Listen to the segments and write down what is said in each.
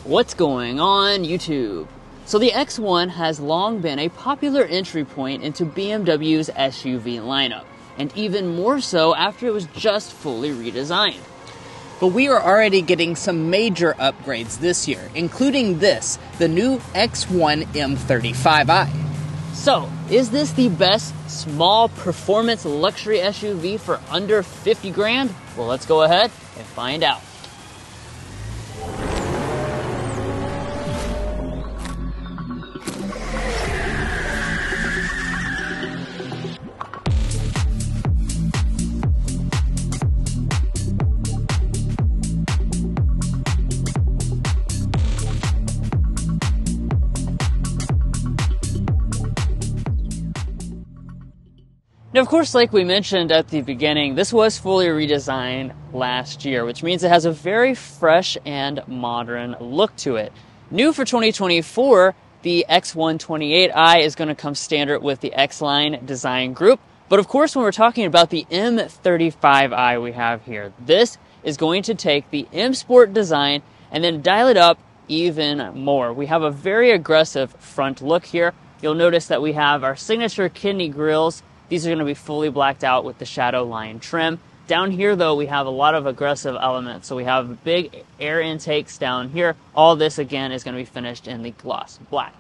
What's going on YouTube? So the X1 has long been a popular entry point into BMW's SUV lineup, and even more so after it was just fully redesigned. But we are already getting some major upgrades this year, including this, the new X1 M35i. So, is this the best small performance luxury SUV for under 50 grand? Well, let's go ahead and find out. Now, of course, like we mentioned at the beginning, this was fully redesigned last year, which means it has a very fresh and modern look to it. New for 2024, the X1 28i is going to come standard with the X-Line design group. But of course, when we're talking about the M35i we have here, this is going to take the M Sport design and then dial it up even more. We have a very aggressive front look here. You'll notice that we have our signature kidney grills. These are going to be fully blacked out with the shadow line trim. Down here, though, we have a lot of aggressive elements. So we have big air intakes down here. All this, again, is going to be finished in the gloss black.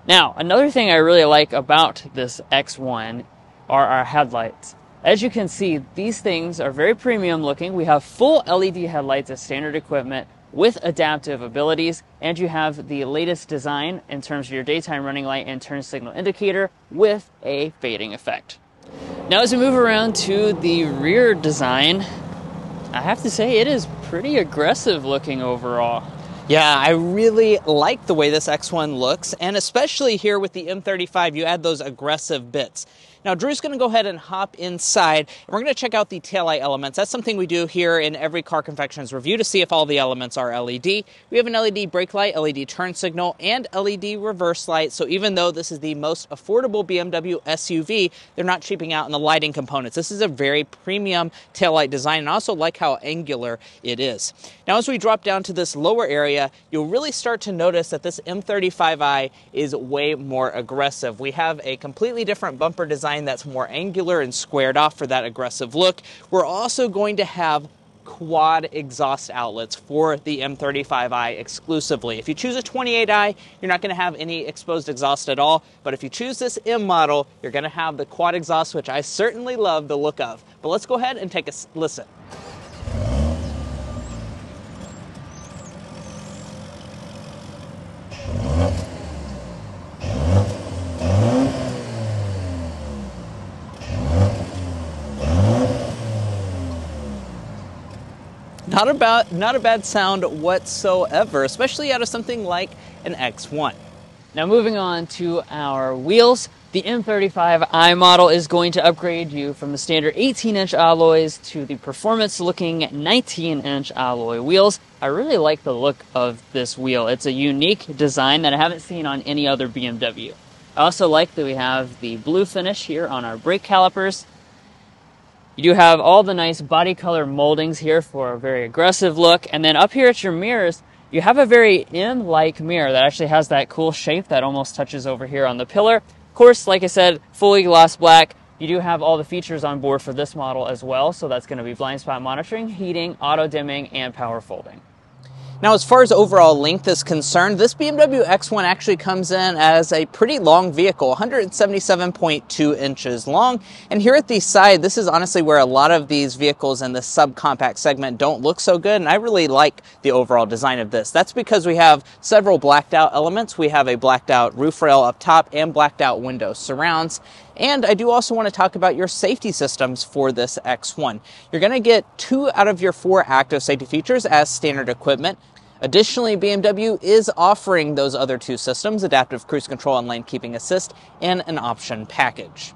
Now, another thing I really like about this X1 are our headlights. As you can see, these things are very premium looking. We have full LED headlights as standard equipment with adaptive abilities, and you have the latest design in terms of your daytime running light and turn signal indicator with a fading effect. Now, as we move around to the rear design, I have to say it is pretty aggressive looking overall. Yeah, I really like the way this X1 looks, and especially here with the M35, you add those aggressive bits. Now, Drew's going to go ahead and hop inside, and we're going to check out the taillight elements. That's something we do here in every Car Confections review to see if all the elements are LED. We have an LED brake light, LED turn signal, and LED reverse light. So even though this is the most affordable BMW SUV, they're not cheaping out in the lighting components. This is a very premium taillight design, and I also like how angular it is. Now, as we drop down to this lower area, you'll really start to notice that this M35i is way more aggressive. We have a completely different bumper design that's more angular and squared off for that aggressive look. We're also going to have quad exhaust outlets for the M35i exclusively. If you choose a 28i, you're not going to have any exposed exhaust at all, but if you choose this M model, you're going to have the quad exhaust, which I certainly love the look of. But let's go ahead and take a listen. Not a bad sound whatsoever, especially out of something like an X1. Now, moving on to our wheels, the M35i model is going to upgrade you from the standard 18-inch alloys to the performance-looking 19-inch alloy wheels. I really like the look of this wheel. It's a unique design that I haven't seen on any other BMW. I also like that we have the blue finish here on our brake calipers. You do have all the nice body color moldings here for a very aggressive look. And then up here at your mirrors, you have a very M-like mirror that actually has that cool shape that almost touches over here on the pillar. Of course, like I said, fully gloss black. You do have all the features on board for this model as well. So that's going to be blind spot monitoring, heating, auto dimming, and power folding. Now, as far as overall length is concerned, this BMW X1 actually comes in as a pretty long vehicle, 177.2 inches long. And here at the side, this is honestly where a lot of these vehicles in the subcompact segment don't look so good. And I really like the overall design of this. That's because we have several blacked out elements. We have a blacked out roof rail up top and blacked out window surrounds. And I do also want to talk about your safety systems for this X1. You're going to get 2 out of your 4 active safety features as standard equipment. Additionally, BMW is offering those other 2 systems, adaptive cruise control and lane keeping assist, in an option package.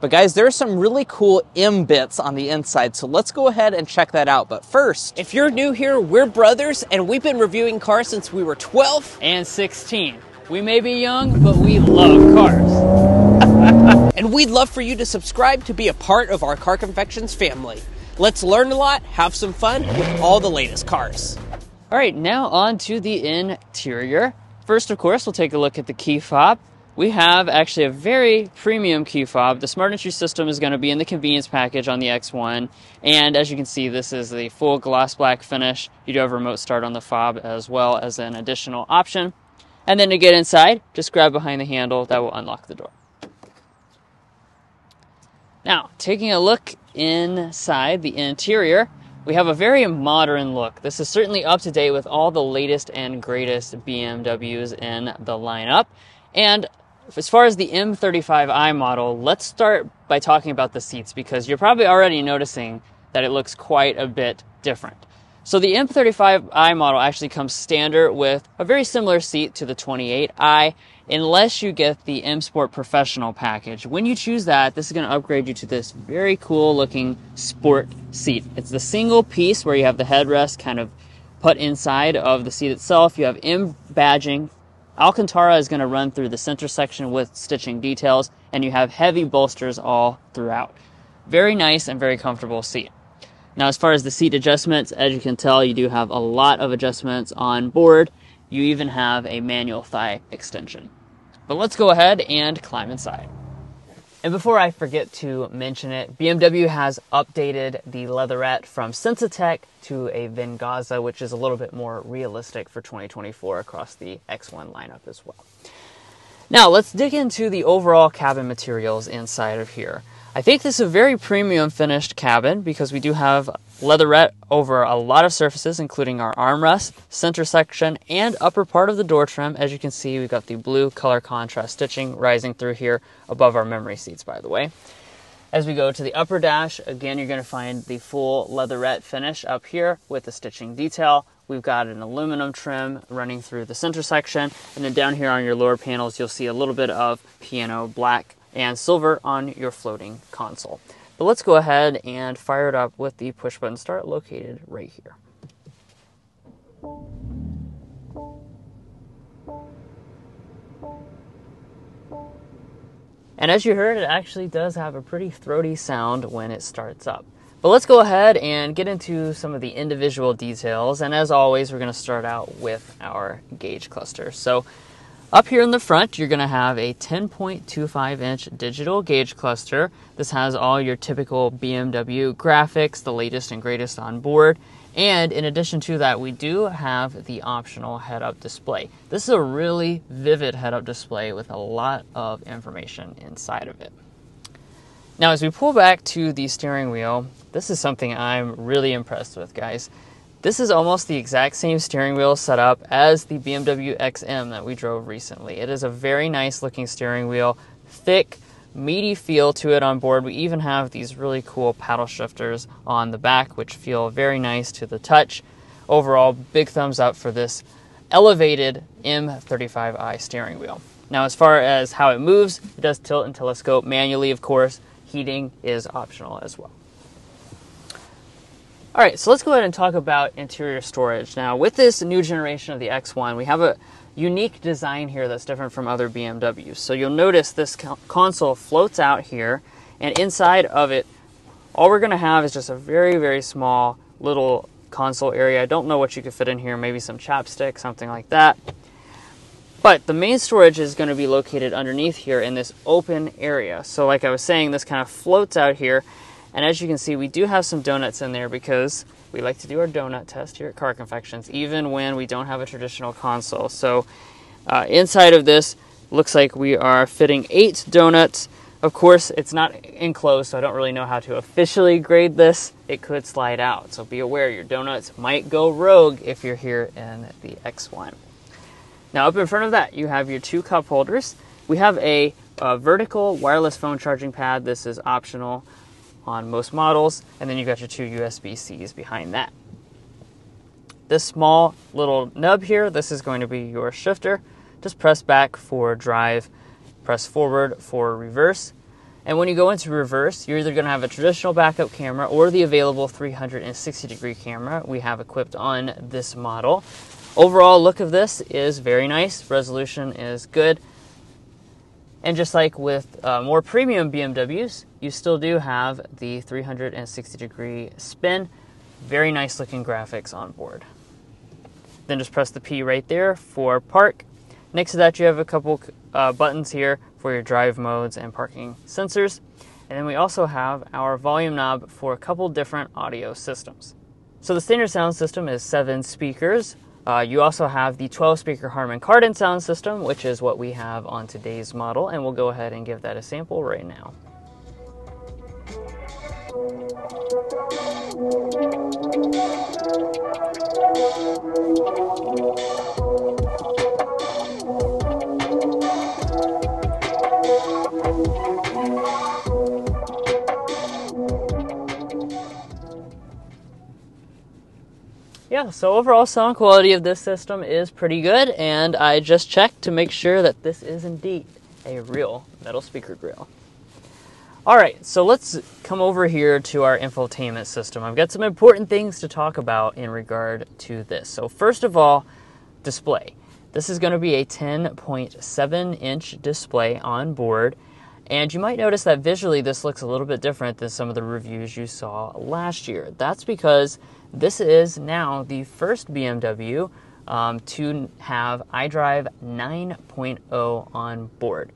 But guys, there are some really cool M bits on the inside, so let's go ahead and check that out. But first, if you're new here, we're brothers, and we've been reviewing cars since we were 12 and 16. We may be young, but we love cars. And we'd love for you to subscribe to be a part of our Car Confections family. Let's learn a lot, have some fun with all the latest cars. All right, now on to the interior. First, of course, we'll take a look at the key fob. We have actually a very premium key fob. The smart entry system is going to be in the convenience package on the X1. And as you can see, this is the full gloss black finish. You do have remote start on the fob as well as an additional option. And then to get inside, just grab behind the handle. That will unlock the door. Now, taking a look inside the interior, we have a very modern look. This is certainly up to date with all the latest and greatest BMWs in the lineup. And as far as the M35i model, let's start by talking about the seats, because you're probably already noticing that it looks quite a bit different. So the M35i model actually comes standard with a very similar seat to the 28i, unless you get the M Sport Professional package. When you choose that, this is going to upgrade you to this very cool looking sport seat. It's the single piece where you have the headrest kind of put inside of the seat itself. You have M badging. Alcantara is going to run through the center section with stitching details, and you have heavy bolsters all throughout. Very nice and very comfortable seat. Now, as far as the seat adjustments, as you can tell, you do have a lot of adjustments on board. You even have a manual thigh extension. But let's go ahead and climb inside. And before I forget to mention it, BMW has updated the leatherette from Sensatec to a Vengaza, which is a little bit more realistic for 2024 across the X1 lineup as well. Now, let's dig into the overall cabin materials inside of here. I think this is a very premium finished cabin because we do have leatherette over a lot of surfaces, including our armrest, center section, and upper part of the door trim. As you can see, we've got the blue color contrast stitching rising through here above our memory seats, by the way. As we go to the upper dash, again, you're going to find the full leatherette finish up here with the stitching detail. We've got an aluminum trim running through the center section, and then down here on your lower panels, you'll see a little bit of piano black and silver on your floating console. But let's go ahead and fire it up with the push button start located right here. And as you heard, it actually does have a pretty throaty sound when it starts up. But let's go ahead and get into some of the individual details. And as always, we're going to start out with our gauge cluster. So up here in the front, you're going to have a 10.25-inch digital gauge cluster. This has all your typical BMW graphics, the latest and greatest on board. And in addition to that, we do have the optional head-up display. This is a really vivid head-up display with a lot of information inside of it. Now, as we pull back to the steering wheel, this is something I'm really impressed with, guys. This is almost the exact same steering wheel setup as the BMW XM that we drove recently. It is a very nice looking steering wheel, thick, meaty feel to it on board. We even have these really cool paddle shifters on the back, which feel very nice to the touch. Overall, big thumbs up for this elevated M35i steering wheel. Now, as far as how it moves, it does tilt and telescope manually, of course. Heating is optional as well. All right, so let's go ahead and talk about interior storage. Now, with this new generation of the X1, we have a unique design here that's different from other BMWs. So you'll notice this console floats out here, and inside of it, all we're going to have is just a very, very small little console area. I don't know what you could fit in here, maybe some chapstick, something like that. But the main storage is going to be located underneath here in this open area. So like I was saying, this kind of floats out here. And as you can see, we do have some donuts in there because we like to do our donut test here at Car Confections, even when we don't have a traditional console. So inside of this, looks like we are fitting 8 donuts. Of course, it's not enclosed, so I don't really know how to officially grade this. It could slide out, so be aware your donuts might go rogue if you're here in the X1. Now, up in front of that, you have your 2 cup holders. We have a vertical wireless phone charging pad. This is optional on most models, and then you've got your 2 USB-Cs behind that. This small little nub here, this is going to be your shifter. Just press back for drive, press forward for reverse. And when you go into reverse, you're either going to have a traditional backup camera or the available 360-degree camera we have equipped on this model. Overall look of this is very nice. Resolution is good. And just like with more premium BMWs, you still do have the 360-degree spin. Very nice looking graphics on board. Then just press the P right there for park. Next to that, you have a couple buttons here for your drive modes and parking sensors. And then we also have our volume knob for a couple different audio systems. So the standard sound system is 7 speakers. You also have the 12-speaker Harman Kardon sound system, which is what we have on today's model, and we'll go ahead and give that a sample right now. Yeah, so overall sound quality of this system is pretty good, and I just checked to make sure that this is indeed a real metal speaker grill. Alright, so let's come over here to our infotainment system. I've got some important things to talk about in regard to this. So first of all, display. This is going to be a 10.7-inch display on board, and you might notice that visually this looks a little bit different than some of the reviews you saw last year. That's because this is now the first BMW to have iDrive 9.0 on board.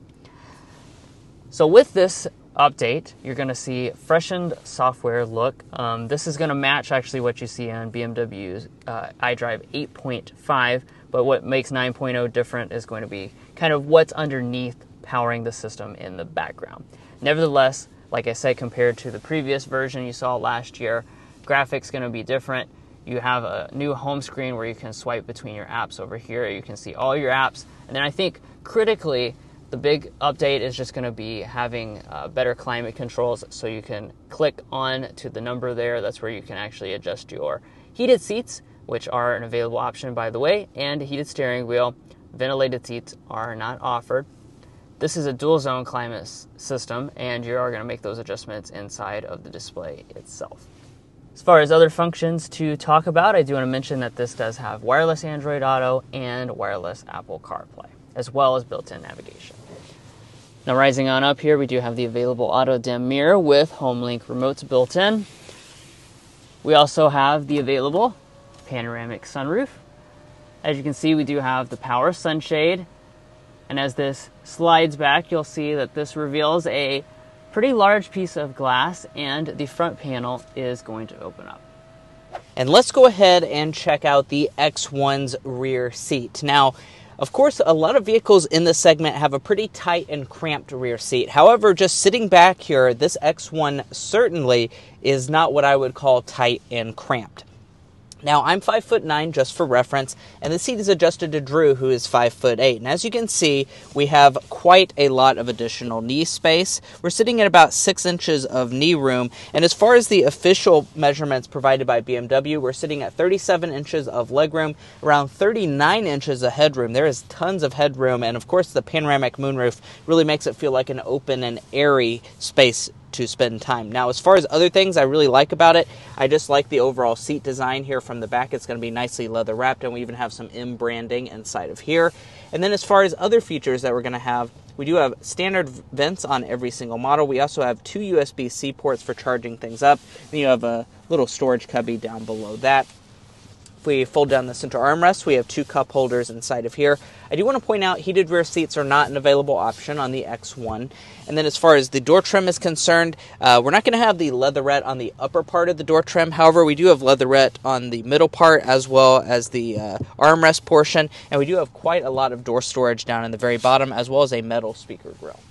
So with this update, you're going to see freshened software look. This is going to match actually what you see on BMW's iDrive 8.5, but what makes 9.0 different is going to be kind of what's underneath powering the system in the background. Nevertheless, like I said, compared to the previous version you saw last year, graphics going to be different. You have a new home screen where you can swipe between your apps over here. You can see all your apps. And then I think critically, the big update is just going to be having better climate controls, so you can click on to the number there. That's where you can actually adjust your heated seats, which are an available option, by the way, and heated steering wheel. Ventilated seats are not offered. This is a dual zone climate system, and you are going to make those adjustments inside of the display itself. As far as other functions to talk about, I do want to mention that this does have wireless Android Auto and wireless Apple CarPlay, as well as built-in navigation. Now rising on up here, we do have the available auto-dim mirror with HomeLink remotes built in. We also have the available panoramic sunroof. As you can see, we do have the power sunshade. And as this slides back, you'll see that this reveals a pretty large piece of glass, and the front panel is going to open up. And let's go ahead and check out the X1's rear seat. Now, of course, a lot of vehicles in this segment have a pretty tight and cramped rear seat. However, just sitting back here, this X1 certainly is not what I would call tight and cramped. Now, I'm 5'9", just for reference, and the seat is adjusted to Drew, who is 5'8". And as you can see, we have quite a lot of additional knee space. We're sitting at about 6 inches of knee room, and as far as the official measurements provided by BMW, we're sitting at 37 inches of legroom, around 39 inches of headroom. There is tons of headroom, and of course, the panoramic moonroof really makes it feel like an open and airy space to spend time. Now, as far as other things I really like about it, I just like the overall seat design here from the back. It's going to be nicely leather wrapped, and we even have some M branding inside of here. And then as far as other features that we're going to have, we do have standard vents on every single model. We also have 2 USB-C ports for charging things up. Then you have a little storage cubby down below that. If we fold down the center armrest, we have 2 cup holders inside of here. I do want to point out heated rear seats are not an available option on the X1. And then as far as the door trim is concerned, we're not going to have the leatherette on the upper part of the door trim. However, we do have leatherette on the middle part as well as the armrest portion. And we do have quite a lot of door storage down in the very bottom, as well as a metal speaker grille.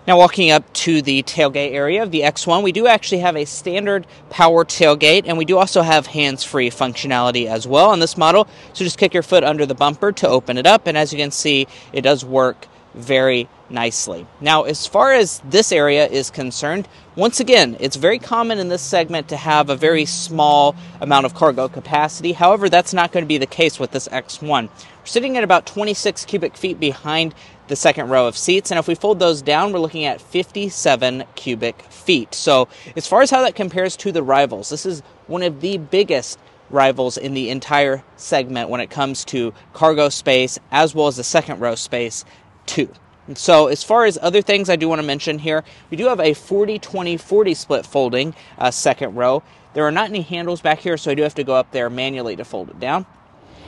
Now, walking up to the tailgate area of the X1, we do actually have a standard power tailgate, and we do also have hands-free functionality as well on this model. So just kick your foot under the bumper to open it up, and as you can see, it does work very nicely. Now, as far as this area is concerned, once again, it's very common in this segment to have a very small amount of cargo capacity. However, that's not going to be the case with this X1. We're sitting at about 26 cubic feet behind the second row of seats, and if we fold those down, we're looking at 57 cubic feet. So as far as how that compares to the rivals, this is one of the biggest rivals in the entire segment when it comes to cargo space, as well as the second row space too. So as far as other things I do want to mention here, we do have a 40-20-40 split folding second row. There are not any handles back here, so I do have to go up there manually to fold it down.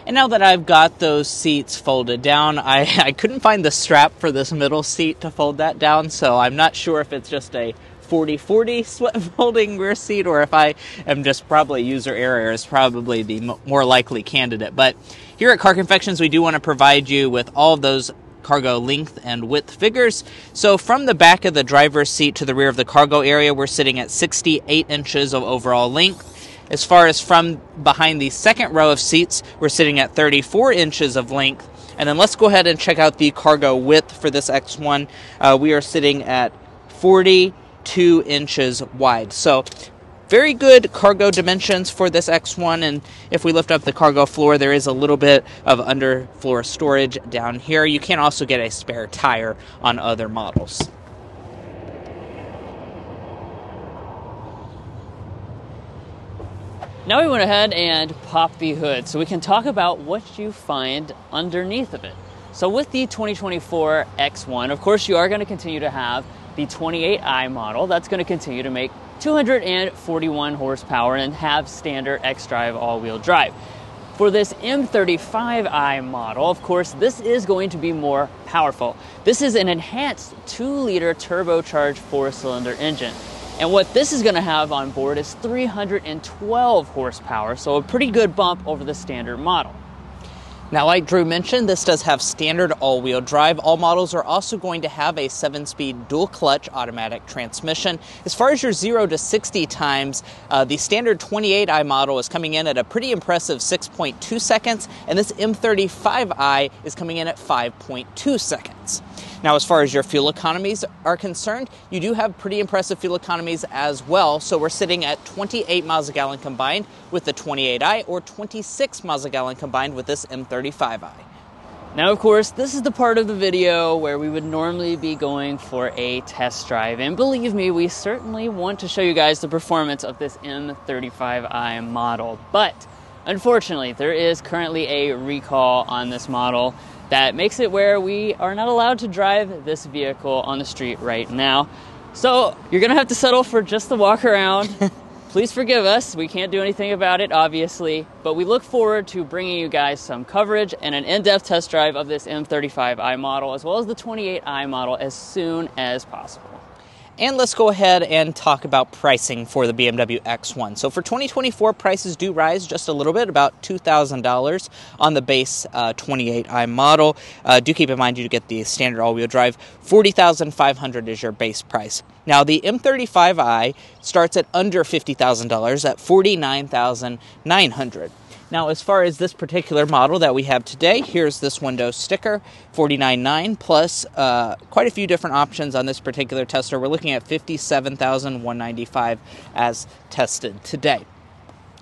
And now that I've got those seats folded down, I couldn't find the strap for this middle seat to fold that down, so I'm not sure if it's just a 40-40 sweat folding rear seat or if I am just probably user error is probably the more likely candidate. But here at Car Confections, we do want to provide you with all of those cargo length and width figures. So from the back of the driver's seat to the rear of the cargo area, we're sitting at 68 inches of overall length. As far as from behind the second row of seats, we're sitting at 34 inches of length. And then let's go ahead and check out the cargo width for this X1. We are sitting at 42 inches wide. So very good cargo dimensions for this X1. And if we lift up the cargo floor, there is a little bit of underfloor storage down here. You can also get a spare tire on other models. Now we went ahead and popped the hood so we can talk about what you find underneath of it. So with the 2024 X1, of course, you are going to continue to have the 28i model. That's going to continue to make 241 horsepower and have standard xDrive all-wheel drive. For this M35i model, of course, this is going to be more powerful. This is an enhanced 2-liter turbocharged 4-cylinder engine. And what this is going to have on board is 312 horsepower, so a pretty good bump over the standard model. Now, like Drew mentioned, this does have standard all-wheel drive. All models are also going to have a 7-speed dual-clutch automatic transmission. As far as your 0 to 60 times, the standard 28i model is coming in at a pretty impressive 6.2 seconds, and this M35i is coming in at 5.2 seconds. Now, as far as your fuel economies are concerned, you do have pretty impressive fuel economies as well. So we're sitting at 28 miles a gallon combined with the 28i or 26 miles a gallon combined with this M35i. Now, of course, this is the part of the video where we would normally be going for a test drive. And believe me, we certainly want to show you guys the performance of this M35i model. But unfortunately, there is currently a recall on this model that makes it where we are not allowed to drive this vehicle on the street right now. So you're going to have to settle for just the walk around. Please forgive us. We can't do anything about it, obviously. But we look forward to bringing you guys some coverage and an in-depth test drive of this M35i model as well as the 28i model as soon as possible. And let's go ahead and talk about pricing for the BMW X1. So for 2024, prices do rise just a little bit, about $2,000 on the base 28i model. Do keep in mind you get the standard all-wheel drive. $40,500 is your base price. Now the M35i starts at under $50,000 at $49,900. Now, as far as this particular model that we have today, here's this window sticker, $49,900, plus quite a few different options on this particular tester. We're looking at $57,195 as tested today.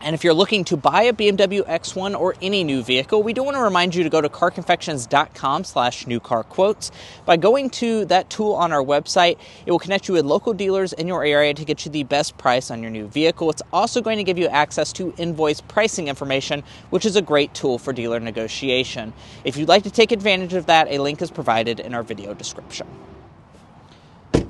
And if you're looking to buy a BMW X1 or any new vehicle, we do want to remind you to go to carconfections.com/newcarquotes. By going to that tool on our website, it will connect you with local dealers in your area to get you the best price on your new vehicle. It's also going to give you access to invoice pricing information, which is a great tool for dealer negotiation. If you'd like to take advantage of that, a link is provided in our video description.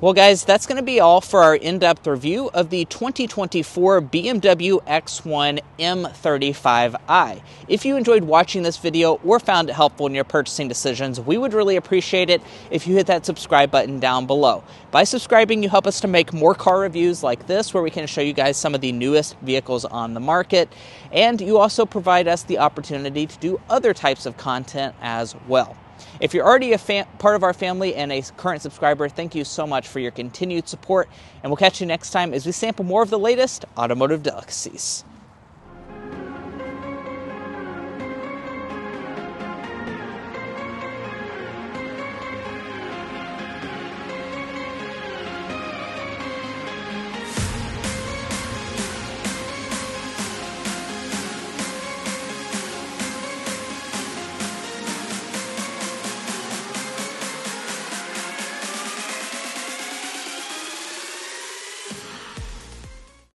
Well, guys, that's going to be all for our in-depth review of the 2024 BMW X1 M35i. If you enjoyed watching this video or found it helpful in your purchasing decisions, we would really appreciate it if you hit that subscribe button down below. By subscribing, you help us to make more car reviews like this, where we can show you guys some of the newest vehicles on the market, and you also provide us the opportunity to do other types of content as well. If you're already a part of our family and a current subscriber, thank you so much for your continued support, and we'll catch you next time as we sample more of the latest automotive delicacies.